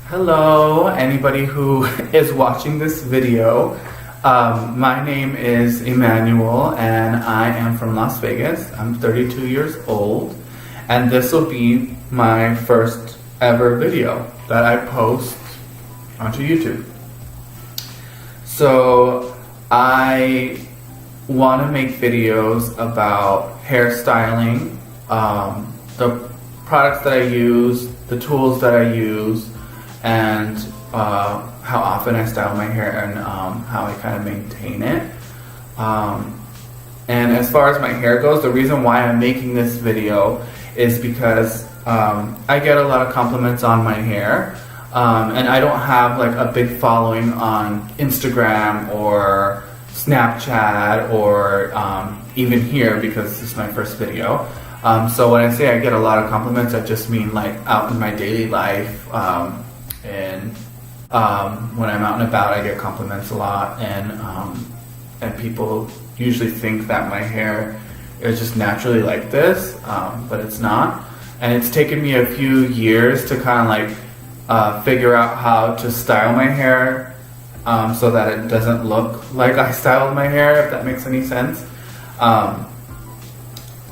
Hello, anybody who is watching this video. My name is Emanuel and I am from Las Vegas. I'm 32 years old and this will be my first ever video that I post onto YouTube. So I want to make videos about hairstyling, the products that I use, the tools that I use, and how often I style my hair and how I kind of maintain it. And as far as my hair goes, the reason why I'm making this video is because I get a lot of compliments on my hair, and I don't have like a big following on Instagram or Snapchat or even here because this is my first video. So when I say I get a lot of compliments, I just mean like out in my daily life. And when I'm out and about, I get compliments a lot, and people usually think that my hair is just naturally like this, but it's not. And it's taken me a few years to kind of like figure out how to style my hair so that it doesn't look like I styled my hair, if that makes any sense. I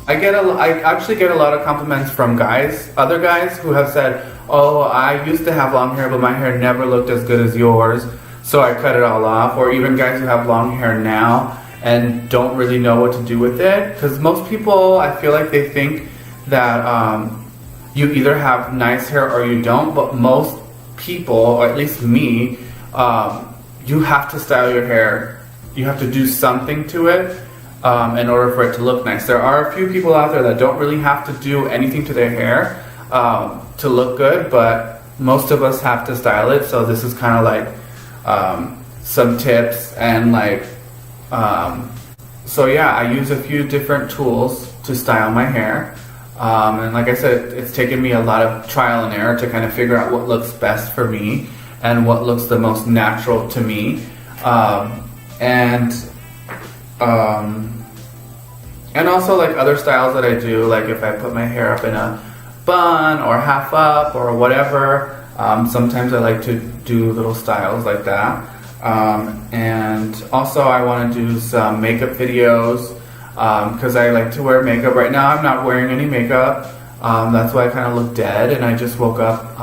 actually get a lot of compliments from other guys who have said, "Oh, I used to have long hair, but my hair never looked as good as yours, so I cut it all off." Or even guys who have long hair now and don't really know what to do with it. Because most people, I feel like they think that you either have nice hair or you don't, but most people, or at least me, you have to style your hair. You have to do something to it in order for it to look nice. There are a few people out there that don't really have to do anything to their hair to look good, but most of us have to style it. So this is kind of like some tips and like so yeah, I use a few different tools to style my hair, and like I said, it's taken me a lot of trial and error to kind of figure out what looks best for me and what looks the most natural to me, and also like other styles that I do, like if I put my hair up in a bun or half up or whatever, sometimes I like to do little styles like that. And also I want to do some makeup videos because I like to wear makeup. Right now I'm not wearing any makeup, that's why I kind of look dead, and I just woke up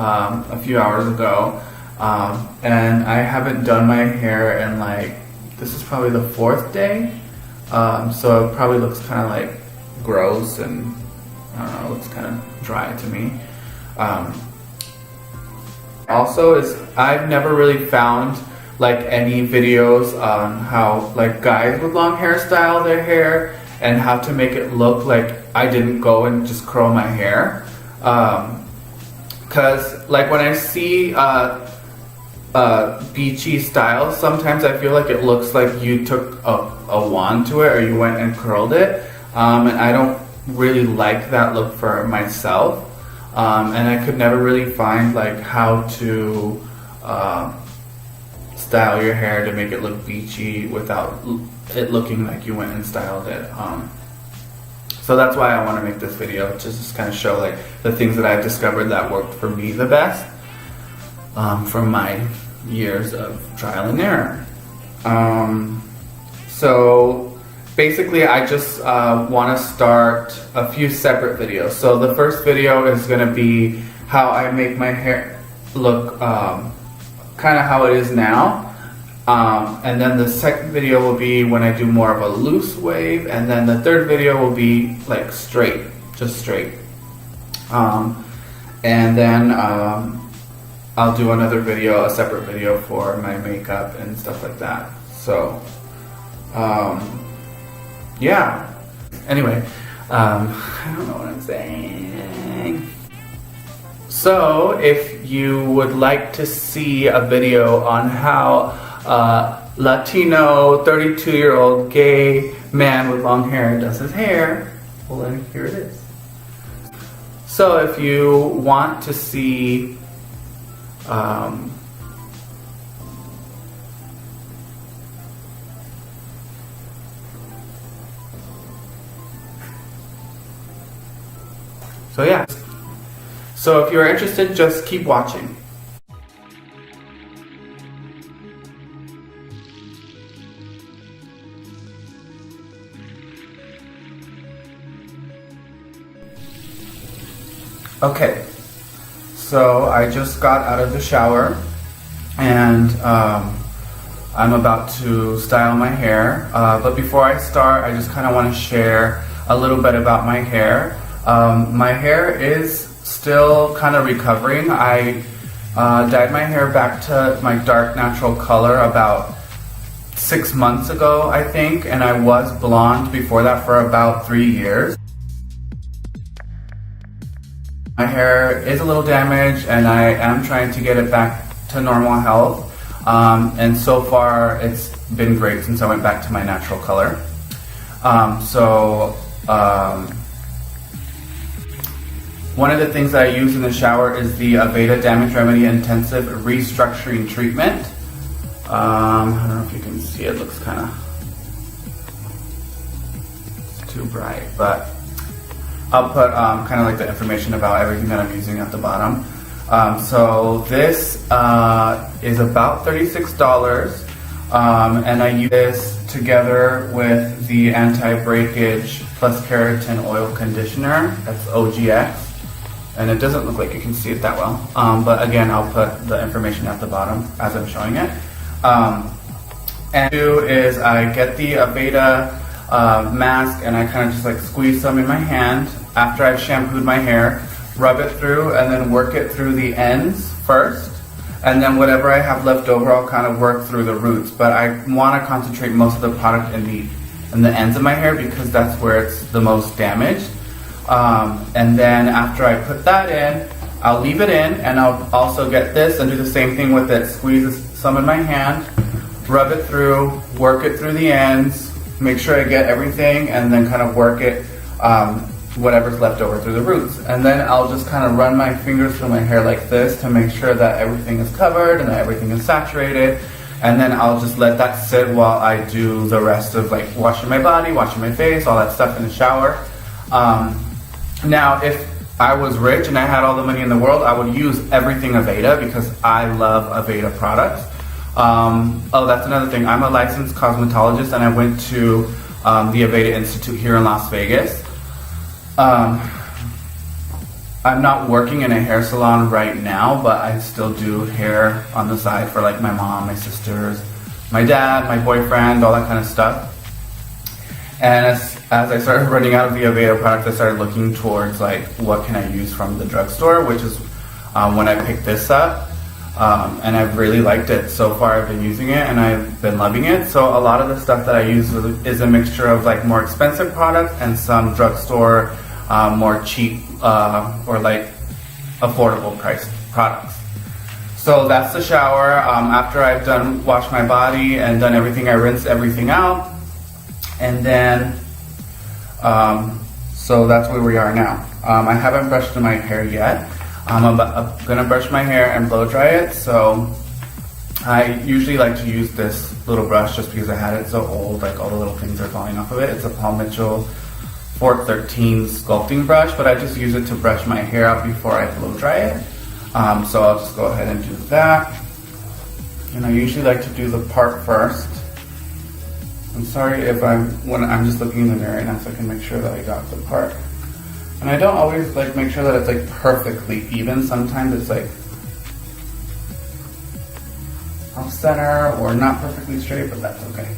a few hours ago, and I haven't done my hair in like, this is probably the 4th day. So it probably looks kind of like gross and I don't know, it looks kind of dry to me. Also, I've never really found like any videos on how like guys with long hair style their hair and how to make it look like I didn't go and just curl my hair. Cause like when I see beachy styles, sometimes I feel like it looks like you took a wand to it or you went and curled it, and I don't really like that look for myself, and I could never really find like how to style your hair to make it look beachy without it looking like you went and styled it. So that's why I want to make this video, to just kind of show like the things that I've discovered that worked for me the best from my years of trial and error. So basically I just want to start a few separate videos. So the first video is going to be how I make my hair look kind of how it is now, and then the second video will be when I do more of a loose wave, and then the third video will be like straight, just straight, and then I'll do another video, a separate video for my makeup and stuff like that. So yeah, anyway, I don't know what I'm saying. So if you would like to see a video on how Latino 32-year-old gay man with long hair does his hair, well then here it is. So if you want to see so yeah. So if you're interested, just keep watching. Okay, so I just got out of the shower and I'm about to style my hair, but before I start, I just kind of want to share a little bit about my hair. My hair is still kind of recovering. I dyed my hair back to my dark natural color about 6 months ago, I think, and I was blonde before that for about 3 years. My hair is a little damaged and I am trying to get it back to normal health, and so far it's been great since I went back to my natural color. One of the things that I use in the shower is the Aveda Damage Remedy Intensive Restructuring Treatment. I don't know if you can see, it looks kind of too bright, but I'll put kind of like the information about everything that I'm using at the bottom. So this is about $36, and I use this together with the anti-breakage plus keratin oil conditioner. That's OGX, and it doesn't look like you can see it that well, but again, I'll put the information at the bottom as I'm showing it. And do is I get the Aveda mask and I kind of just like squeeze some in my hand after I've shampooed my hair, rub it through, and then work it through the ends first, and then whatever I have left over I'll kind of work through the roots, but I want to concentrate most of the product in the ends of my hair because that's where it's the most damaged. And then after I put that in, I'll leave it in, and I'll also get this and do the same thing with it. Squeeze some in my hand, rub it through, work it through the ends, make sure I get everything, and then kind of work it, whatever's left over through the roots. And then I'll just kind of run my fingers through my hair like this to make sure that everything is covered and that everything is saturated. And then I'll just let that sit while I do the rest of like washing my body, washing my face, all that stuff in the shower. Now, if I was rich and I had all the money in the world, I would use everything Aveda because I love Aveda products. Oh, that's another thing. I'm a licensed cosmetologist and I went to the Aveda Institute here in Las Vegas. I'm not working in a hair salon right now, but I still do hair on the side for like my mom, my sisters, my dad, my boyfriend, all that kind of stuff. And as I started running out of the Aveda products, I started looking towards like what can I use from the drugstore, which is when I picked this up. And I've really liked it. So far I've been using it and I've been loving it. So a lot of the stuff that I use is a mixture of like more expensive products and some drugstore, more cheap or like affordable priced products. So that's the shower. After I've done washed my body and done everything, I rinse everything out. And then, so that's where we are now. I haven't brushed my hair yet. I'm gonna brush my hair and blow dry it. So I usually like to use this little brush just because I had it so old, like all the little things are falling off of it. It's a Paul Mitchell 413 sculpting brush, but I just use it to brush my hair out before I blow dry it. So I'll just go ahead and do that. And I usually like to do the part first. I'm sorry if when I'm just looking in the mirror right now so I can make sure that I got the part. And I don't always like make sure that it's like perfectly even. Sometimes it's like off center or not perfectly straight, but that's okay.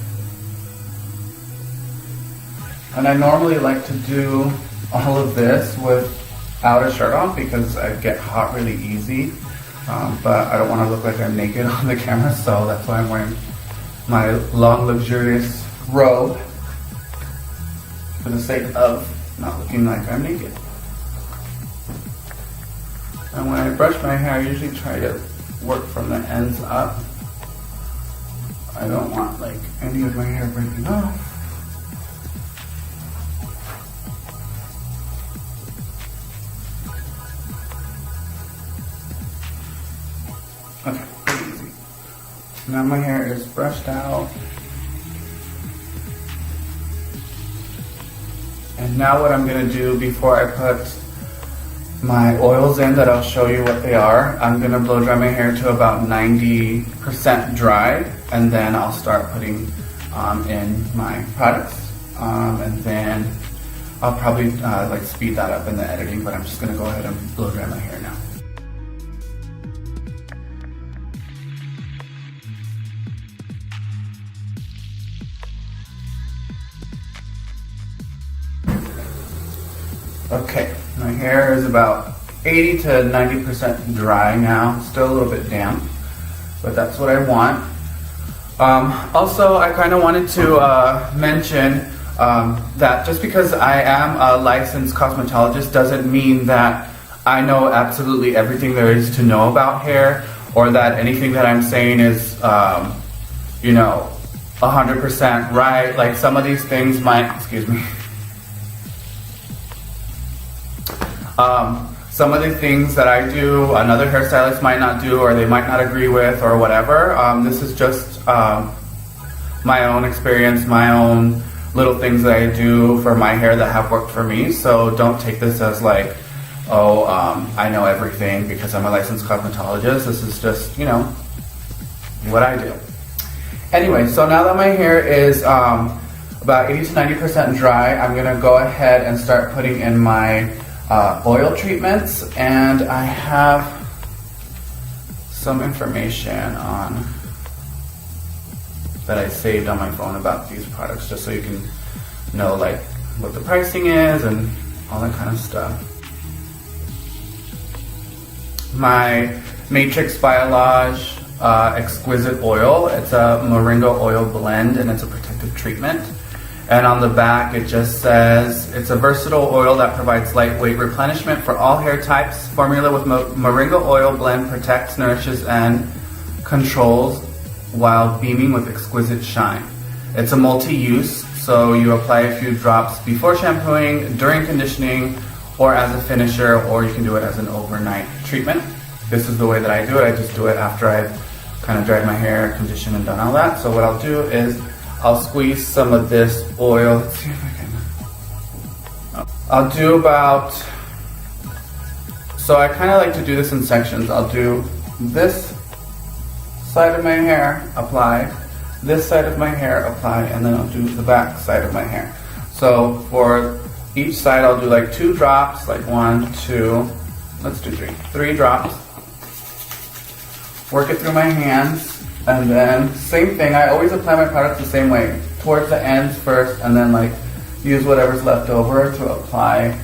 And I normally like to do all of this without a shirt on because I get hot really easy. But I don't want to look like I'm naked on the camera, so that's why I'm wearing my long, luxurious robe for the sake of not looking like I'm naked. And when I brush my hair, I usually try to work from the ends up. I don't want like any of my hair breaking off. Okay, pretty easy. Now my hair is brushed out. And now what I'm going to do before I put my oils in that I'll show you what they are, I'm going to blow dry my hair to about 90% dry, and then I'll start putting in my products. And then I'll probably like speed that up in the editing, but I'm just gonna go ahead and blow dry my hair now. Okay, my hair is about 80 to 90% dry now, still a little bit damp, but that's what I want. Also, I kind of wanted to mention that just because I am a licensed cosmetologist doesn't mean that I know absolutely everything there is to know about hair, or that anything that I'm saying is, you know, 100% right. Like some of these things might, excuse me, some of the things that I do, another hairstylist might not do, or they might not agree with, or whatever. This is just my own experience, my own little things that I do for my hair that have worked for me. So don't take this as like, oh, I know everything because I'm a licensed cosmetologist. This is just, you know, what I do. Anyway, so now that my hair is about 80 to 90% dry, I'm gonna go ahead and start putting in my oil treatments, and I have some information on that I saved on my phone about these products, just so you can know like what the pricing is and all that kind of stuff. My Matrix Biolage Exquisite Oil, it's a moringa oil blend, and it's a protective treatment. And on the back it just says, it's a versatile oil that provides lightweight replenishment for all hair types. Formula with moringa oil blend protects, nourishes, and controls while beaming with exquisite shine. It's a multi-use, so you apply a few drops before shampooing, during conditioning, or as a finisher, or you can do it as an overnight treatment. This is the way that I do it. I just do it after I've kind of dried my hair, conditioned, and done all that. So what I'll do is I'll squeeze some of this oil. Let's see if I can. I'll do about, so I kind of like to do this in sections. I'll do this side of my hair, apply, this side of my hair, apply, and then I'll do the back side of my hair. So for each side I'll do like 2 drops, like 1, 2, let's do 3 drops. Work it through my hands. And then, same thing, I always apply my products the same way. Towards the ends first, and then like use whatever's left over to apply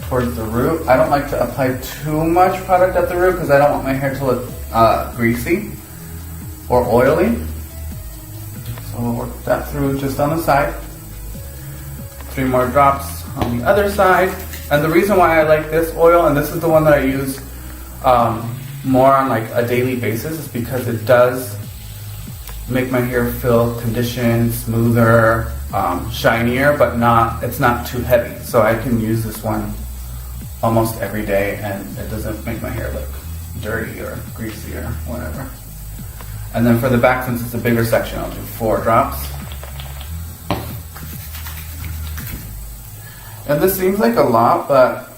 towards the root. I don't like to apply too much product at the root because I don't want my hair to look greasy or oily. So we'll work that through just on the side. 3 more drops on the other side. And the reason why I like this oil, and this is the one that I use more on like a daily basis, is because it does make my hair feel conditioned, smoother, shinier, but it's not too heavy. So I can use this one almost every day, and it doesn't make my hair look dirty or greasy or whatever. And then for the back, since it's a bigger section, I'll do 4 drops. And this seems like a lot, but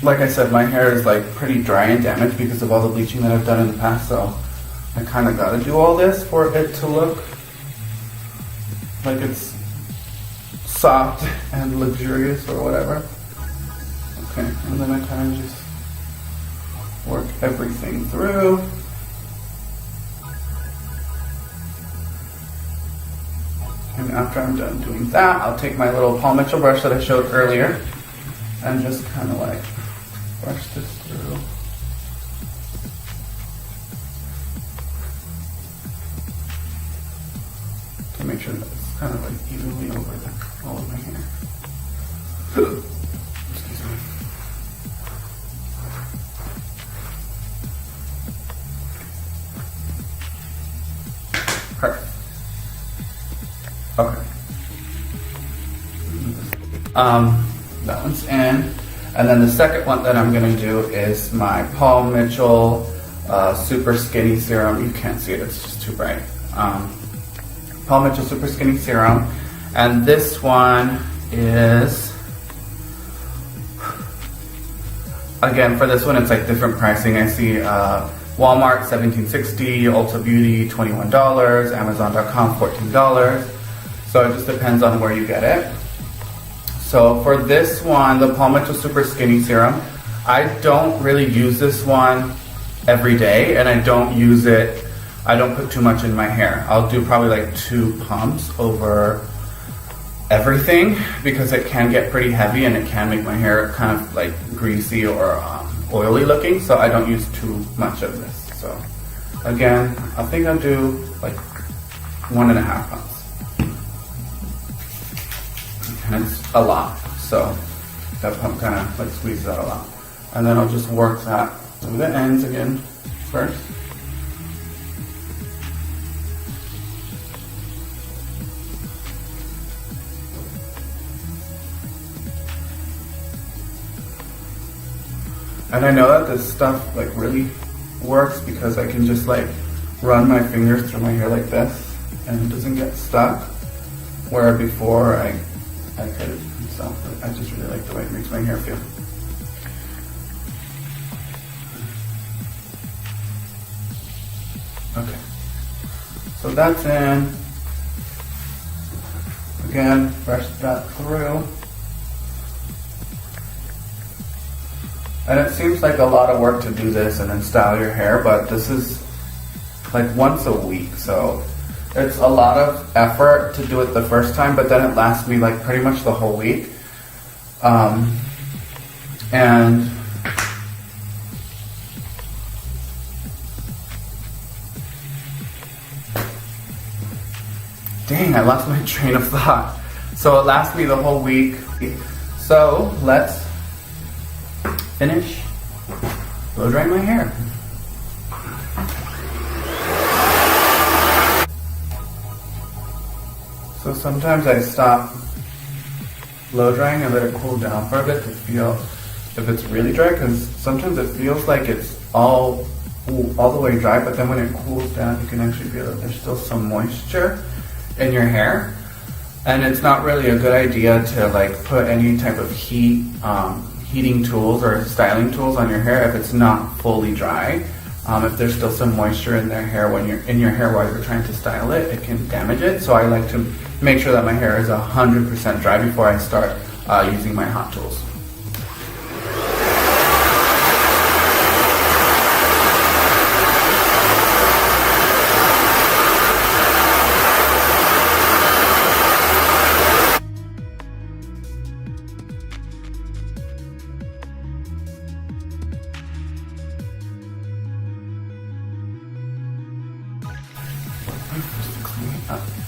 like I said, my hair is like pretty dry and damaged because of all the bleaching that I've done in the past, so I kind of got to do all this for it to look like it's soft and luxurious or whatever. Okay, and then I kind of just work everything through. And after I'm done doing that, I'll take my little Paul Mitchell brush that I showed earlier and just kind of like brush this through. To make sure that it's kind of like evenly over all of my hair. Excuse me. Perfect. Okay. That one's in. And then the second one that I'm going to do is my Paul Mitchell Super Skinny Serum. You can't see it, it's just too bright. Paul Mitchell Super Skinny Serum. And this one is, again, for this one it's like different pricing. I see Walmart $17.60, Ulta Beauty $21, Amazon.com $14. So it just depends on where you get it. So for this one, the Palmito Super Skinny Serum, I don't really use this one every day, and I don't put too much in my hair. I'll do probably like 2 pumps over everything because it can get pretty heavy and it can make my hair kind of like greasy or oily looking, so I don't use too much of this. So again, I think I'll do like 1.5 pumps. And it's a lot, so that pump kind of like squeezes out a lot. And then I'll just work that through the ends again first. And I know that this stuff like really works because I can just like run my fingers through my hair like this and it doesn't get stuck, where before I couldn't. So I just really like the way it makes my hair feel. Okay, so that's in. Again, brush that through. And it seems like a lot of work to do this and then style your hair, but this is like once a week, so it's a lot of effort to do it the first time, but then it lasts me like pretty much the whole week. And dang, I lost my train of thought. So it lasts me the whole week. So let's finish blow drying my hair. So sometimes I stop blow drying and let it cool down for a bit to feel if it's really dry, because sometimes it feels like it's all the way dry, but then when it cools down you can actually feel that there's still some moisture in your hair. And it's not really a good idea to like put any type of heating tools or styling tools on your hair if it's not fully dry. If there's still some moisture in their hair when you're in your hair while you're trying to style it, it can damage it. So I like to make sure that my hair is 100% dry before I start using my hot tools.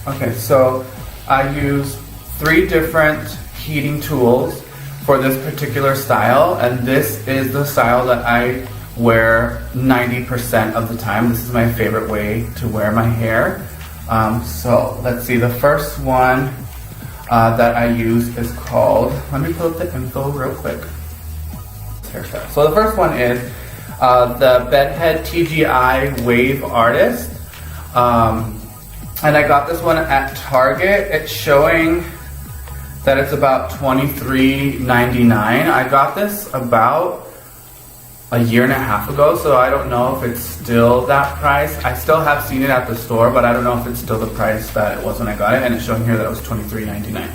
Okay, so I use 3 different heating tools for this particular style, and this is the style that I wear 90% of the time. This is my favorite way to wear my hair. So let's see, the first one that I use is called, let me pull up the info real quick. Hairstyle. So the first one is the Bedhead TGI Wave Artist. And I got this one at Target. It's showing that it's about $23.99. I got this about a year and a half ago, so I don't know if it's still that price. I still have seen it at the store, but I don't know if it's still the price that it was when I got it, and it's showing here that it was $23.99.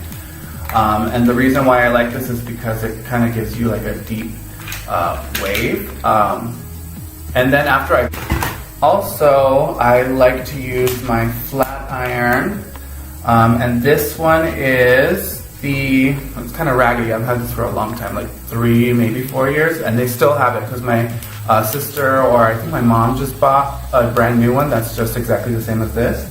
And the reason why I like this is because it kind of gives you like a deep wave. And then after I like to use my flat iron, and this one is it's kind of raggedy. I've had this for a long time, like 3, maybe 4 years, and they still have it because my sister, or I think my mom, just bought a brand new one that's just exactly the same as this.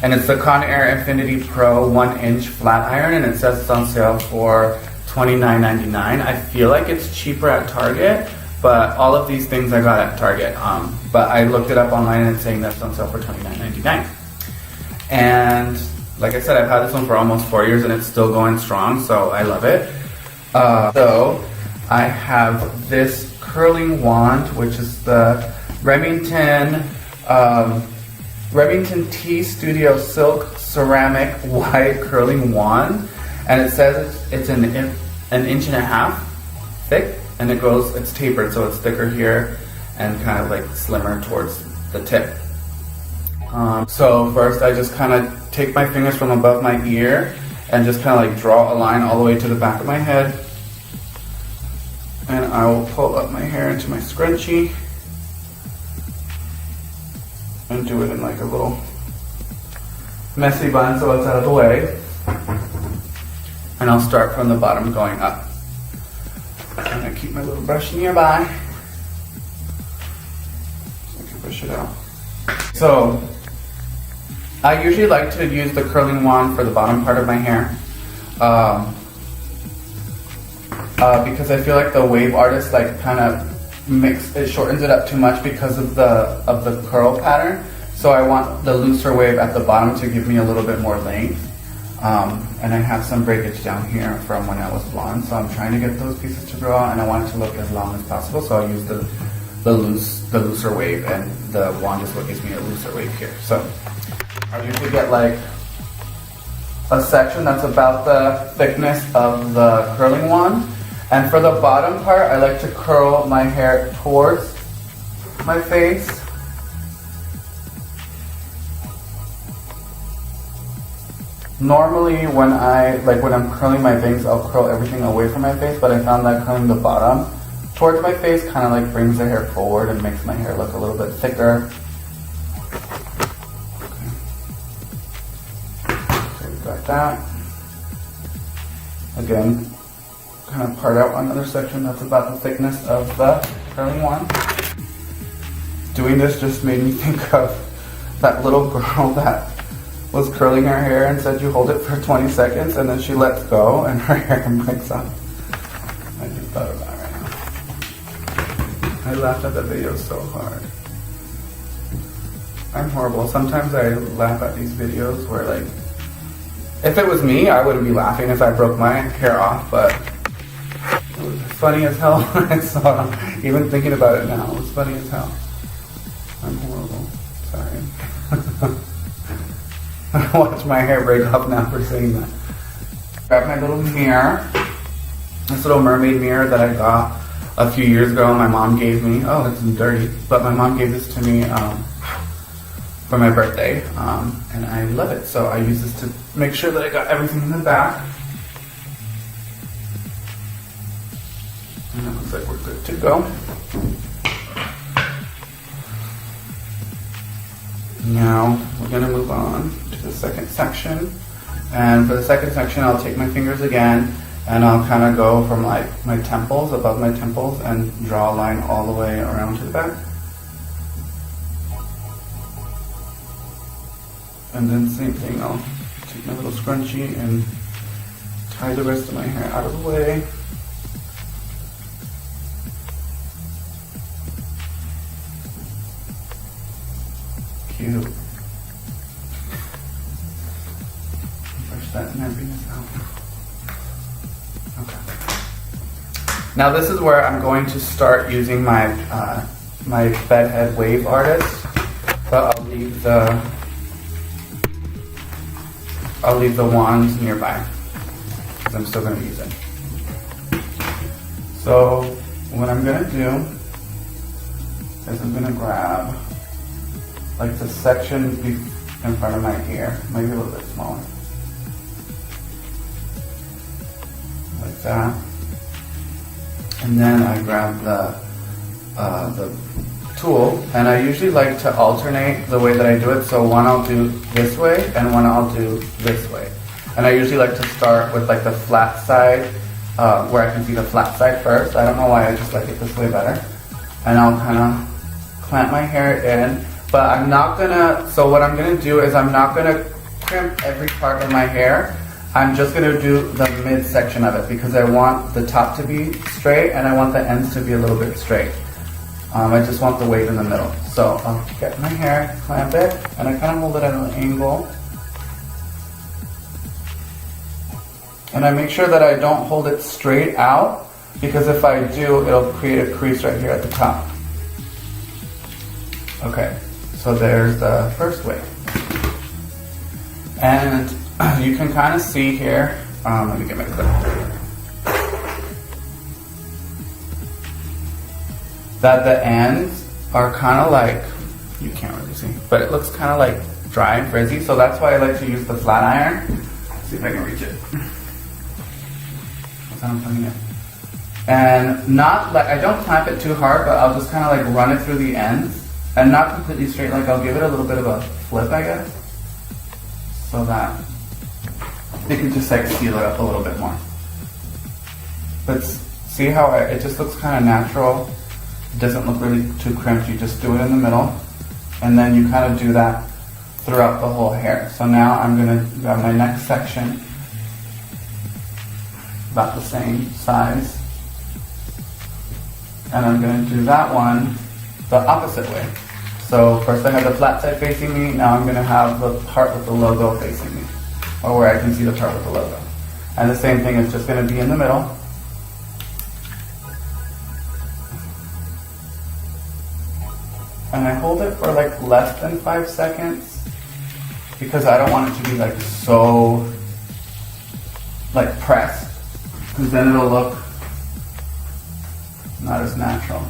And it's the Conair Infinity Pro 1-inch flat iron, and it says it's on sale for $29.99. I feel like it's cheaper at Target, but all of these things I got at Target. But I looked it up online and it's saying that's on sale for $29.99. And like I said, I've had this one for almost 4 years and it's still going strong, so I love it. So I have this curling wand, which is the Remington T Studio Silk Ceramic White Curling Wand. And it says it's an 1.5 inches thick, and it's tapered, so it's thicker here and kind of like slimmer towards the tip. So first I just kind of take my fingers from above my ear and just kind of like draw a line all the way to the back of my head. And I will pull up my hair into my scrunchie and do it in like a little messy bun so it's out of the way. And I'll start from the bottom going up. I'm gonna keep my little brush nearby so I can push it out. So I usually like to use the curling wand for the bottom part of my hair. Because I feel like the wave artist like kind of shortens it up too much because of the curl pattern. So I want the looser wave at the bottom to give me a little bit more length. And I have some breakage down here from when I was blonde, so I'm trying to get those pieces to grow out, and I want it to look as long as possible. So I'll use the looser wave, and the wand is what gives me a looser wave here. So I usually get like a section that's about the thickness of the curling wand. And for the bottom part, I like to curl my hair towards my face. Normally when I'm curling my bangs, I'll curl everything away from my face, but I found that curling the bottom towards my face kind of like brings the hair forward and makes my hair look a little bit thicker. Okay. So we got that. Again, kind of part out another section that's about the thickness of the curling wand. Doing this just made me think of that little girl that was curling her hair and said you hold it for 20 seconds and then she lets go and her hair breaks off. I just thought of that right now. I laughed at that video so hard. I'm horrible. Sometimes I laugh at these videos where like, if it was me, I wouldn't be laughing if I broke my hair off, but it was funny as hell when I saw it. Even thinking about it now, it was funny as hell. I'm horrible. Sorry. I watch my hair break off now for saying that. Grab my little mirror. This little mermaid mirror that I got a few years ago. My mom gave me. Oh, it's dirty. But my mom gave this to me for my birthday. And I love it. So I use this to make sure that I got everything in the back. And it looks like we're good to go. Now we're going to move on to the second section. And for the second section, I'll take my fingers again and I'll kind of go from like my temples, above my temples, and draw a line all the way around to the back. And then same thing, I'll take my little scrunchie and tie the rest of my hair out of the way. Cute. Brush that nerviness out. Okay. Now this is where I'm going to start using my my bedhead wave artist, but I'll leave the wands nearby because I'm still going to use it. So what I'm going to do is I'm going to grab like the section in front of my ear, maybe a little bit smaller. Like that. And then I grab the tool, and I usually like to alternate the way that I do it. So one I'll do this way, and one I'll do this way. And I usually like to start with like the flat side, where I can see the flat side first. I don't know why, I just like it this way better. And I'll kind of clamp my hair in. But I'm not gonna, so what I'm gonna do is I'm not gonna crimp every part of my hair. I'm just gonna do the midsection of it because I want the top to be straight and I want the ends to be a little bit straight. I just want the wave in the middle. So I'll get my hair, clamp it, and I kind of hold it at an angle. And I make sure that I don't hold it straight out because if I do, it'll create a crease right here at the top. Okay. So there's the first wave. And you can kind of see here, let me get my clip. That the ends are kind of like, you can't really see, but it looks kind of like dry and frizzy. So that's why I like to use the flat iron. See if I can reach it. That's how I'm putting it. And not like, I don't clamp it too hard, but I'll just kind of like run it through the ends and not completely straight. Like I'll give it a little bit of a flip, I guess, so that it can just like seal it up a little bit more. But see how it just looks kind of natural. It doesn't look really too crimped. You just do it in the middle, and then you kind of do that throughout the whole hair. So now I'm gonna grab my next section, about the same size, and I'm gonna do that one the opposite way. So first I have the flat side facing me, now I'm gonna have the part with the logo facing me, or where I can see the part with the logo. And the same thing is just gonna be in the middle. And I hold it for like less than 5 seconds because I don't want it to be like so like pressed, because then it'll look not as natural.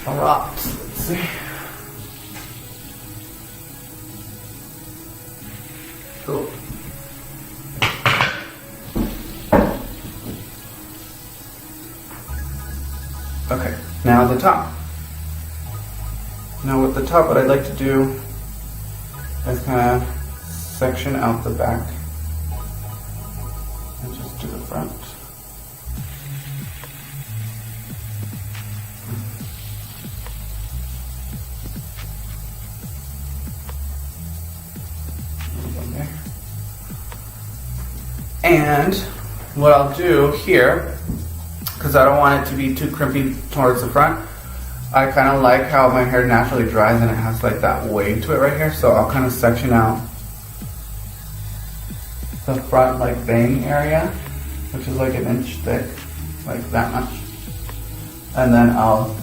Alright, let's see. Cool. Okay, now the top. Now with the top, what I'd like to do is kind of section out the back and just do the front. And what I'll do here, because I don't want it to be too crimpy towards the front, I kind of like how my hair naturally dries and it has like that wave to it right here. So I'll kind of section out the front like bang area, which is like 1 inch thick, like that much. And then I'll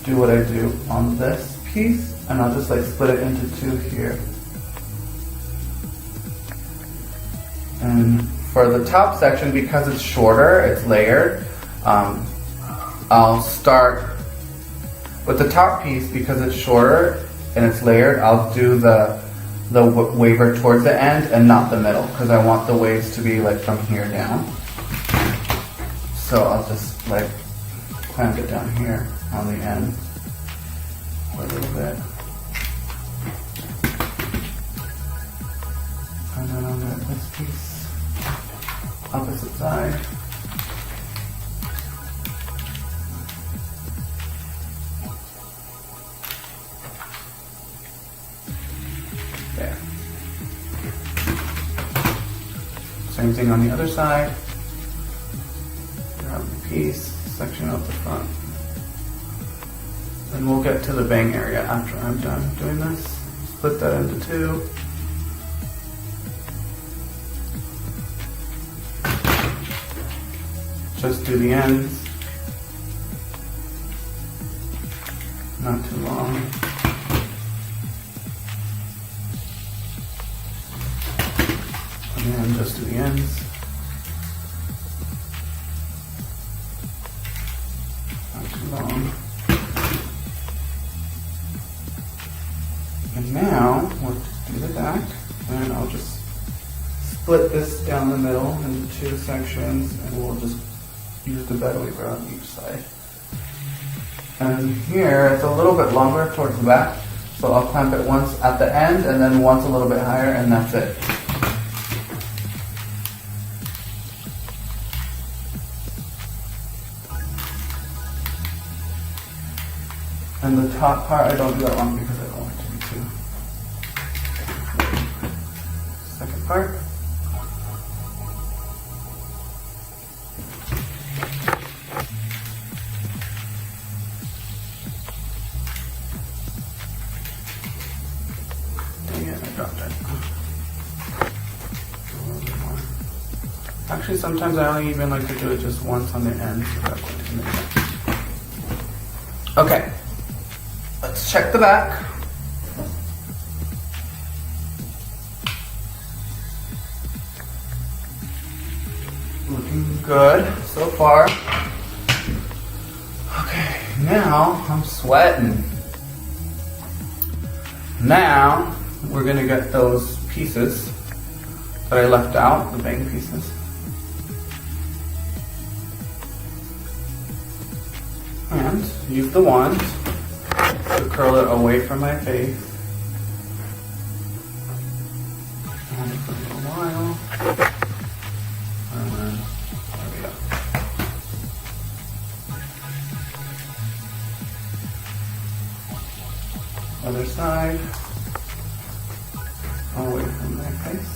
do what I do on this piece, and I'll just like split it into 2 here. And for the top section, because it's shorter, it's layered, I'll start with the top piece. Because it's shorter and it's layered, I'll do the waver towards the end and not the middle, because I want the waves to be like from here down. So I'll just like clamp it down here on the end for a little bit. And then I'll get this piece opposite side. There. Same thing on the other side. Grab the piece, section out the front. And we'll get to the bang area after I'm done doing this. Split that into 2. Just do the ends, not too long. And then just do the ends. Not too long. And now we'll just do the back, and I'll just split this down the middle into 2 sections, and we'll just use the bed weaver on each side. And here it's a little bit longer towards the back, so I'll clamp it once at the end and then once a little bit higher, and that's it. And the top part, I don't do that long because I don't want it to be too. Second part. Actually, sometimes I only even like to do it just once on the end. Okay, let's check the back. Looking looking good so far. Okay, now I'm sweating. Now we're gonna get those pieces that I left out, the bang pieces. And use the wand to curl it away from my face. And for a little while. And then, there we go. Other side. Away from my face.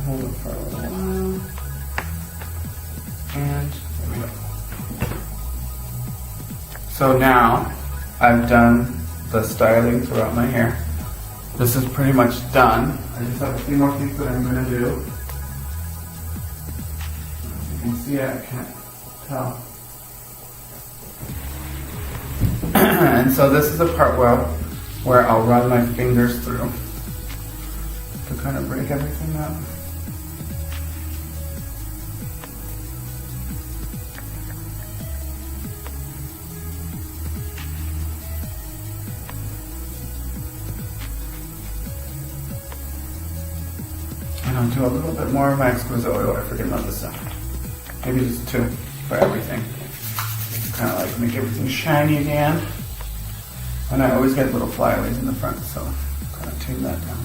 Hold it for a little while. And there we go. So now I've done the styling throughout my hair. This is pretty much done. I just have a few more things that I'm going to do. As you can see, I can't tell. And so this is the part where I'll run my fingers through to kind of break everything up. And I'll do a little bit more of my exquisite oil. I forget about this stuff. Maybe just 2 for everything. Kind of like make everything shiny again. And I always get little flyaways in the front, so kind of tune that down.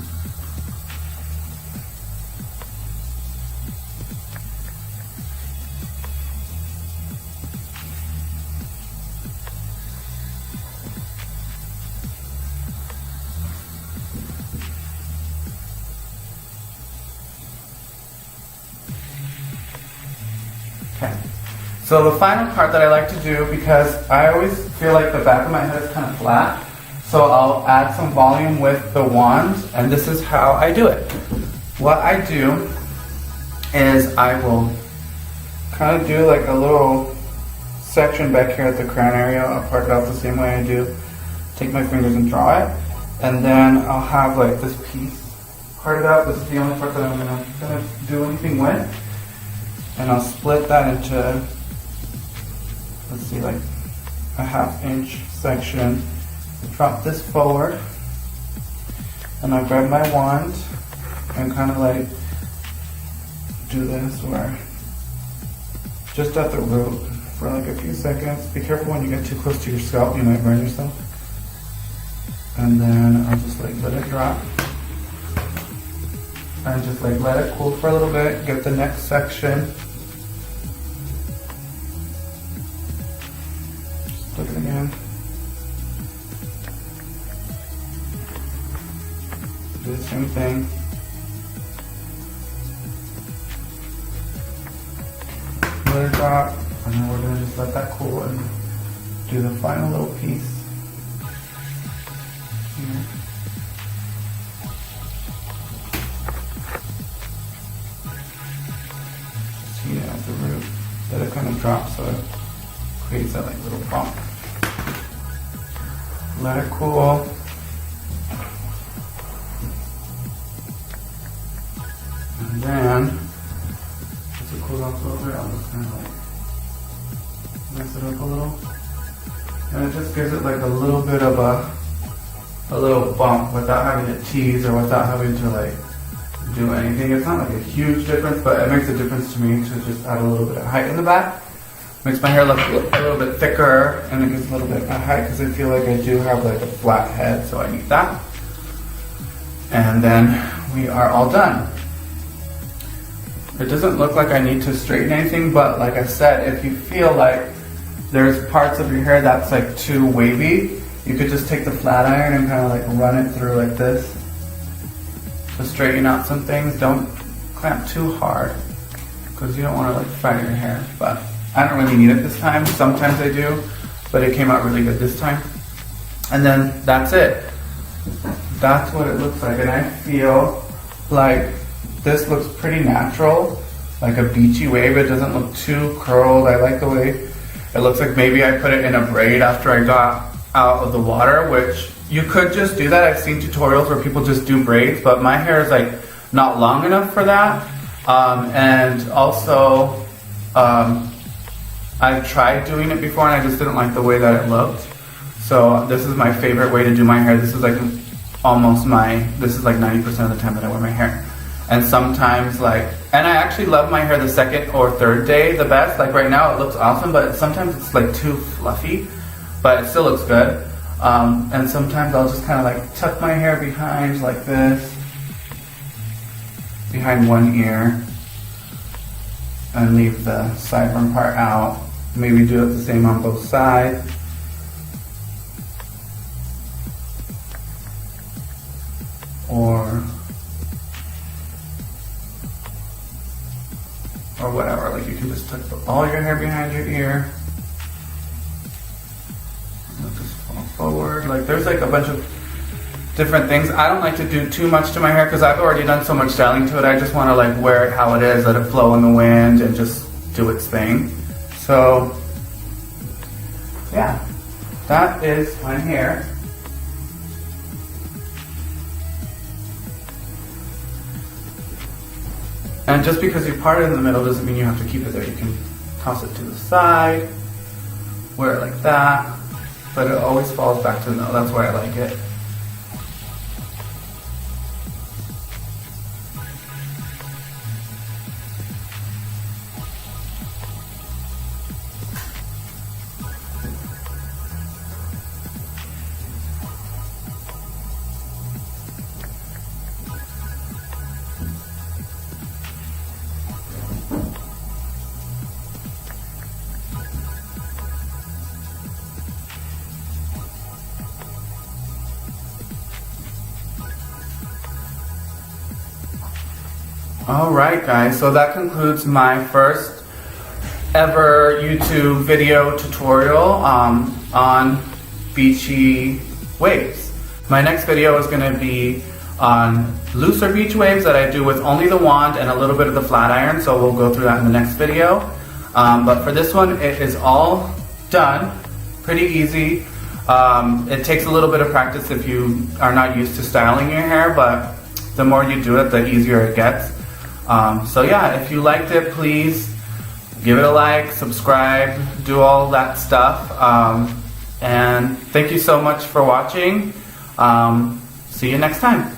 Okay. So the final part that I like to do, because I always feel like the back of my head is kind of flat, so I'll add some volume with the wand, and this is how I do it. What I do is I will kind of do like a little section back here at the crown area. I'll part it out the same way I do. Take my fingers and draw it, and then I'll have like this piece parted out. This is the only part that I'm gonna do anything with, and I'll split that into, let's see, like a 1/2 inch section. Drop this forward, and I'll grab my wand and kind of like do this where just at the root for like a few seconds. Be careful when you get too close to your scalp, you might burn yourself. And then I'll just like let it drop and just like let it cool for a little bit. Get the next section. Look it again. Do the same thing. Let it drop, and then we're gonna just let that cool and do the final little piece here. Just heat it at the root. Let it kind of drop so it creates that like little bump. Let it cool. And then, once it cools off a little bit, I'll just kind of like mess it up a little. And it just gives it like a little bit of a little bump without having to tease or without having to like do anything. It's not like a huge difference, but it makes a difference to me to just add a little bit of height in the back. Makes my hair look a little bit thicker, and it gives a little bit of height because I feel like I do have like a flat head, so I need that. And then we are all done. It doesn't look like I need to straighten anything, but like I said, if you feel like there's parts of your hair that's like too wavy, you could just take the flat iron and kind of like run it through like this to straighten out some things. Don't clamp too hard because you don't want to like fry your hair, but I don't really need it this time. Sometimes I do, but it came out really good this time. And then that's it. That's what it looks like, and I feel like this looks pretty natural, like a beachy wave. It doesn't look too curled. I like the way it looks like. Maybe I put it in a braid after I got out of the water, which you could just do that. I've seen tutorials where people just do braids, but my hair is like not long enough for that. And also, I've tried doing it before and I just didn't like the way that it looked. So this is my favorite way to do my hair. This is like this is like 90% of the time that I wear my hair. And sometimes and I actually love my hair the second or third day the best. Like right now it looks awesome, but sometimes it's like too fluffy, but it still looks good. And sometimes I'll just kind of like tuck my hair behind like this, behind one ear, and leave the sideburn part out. Maybe do it the same on both sides. Or whatever, like you can just tuck all your hair behind your ear. Let this fall forward. Like there's like a bunch of different things. I don't like to do too much to my hair because I've already done so much styling to it. I just want to like wear it how it is, let it flow in the wind and just do its thing. So yeah, that is my hair. And just because you part it in the middle doesn't mean you have to keep it there. You can toss it to the side, wear it like that, but it always falls back to the middle. That's why I like it. Alright guys, so that concludes my first ever YouTube video tutorial on beachy waves. My next video is going to be on looser beach waves that I do with only the wand and a little bit of the flat iron, so we'll go through that in the next video. But for this one, it is all done, pretty easy. It takes a little bit of practice if you are not used to styling your hair, but the more you do it, the easier it gets. So yeah, if you liked it, please give it a like, subscribe, do all that stuff. And thank you so much for watching. See you next time.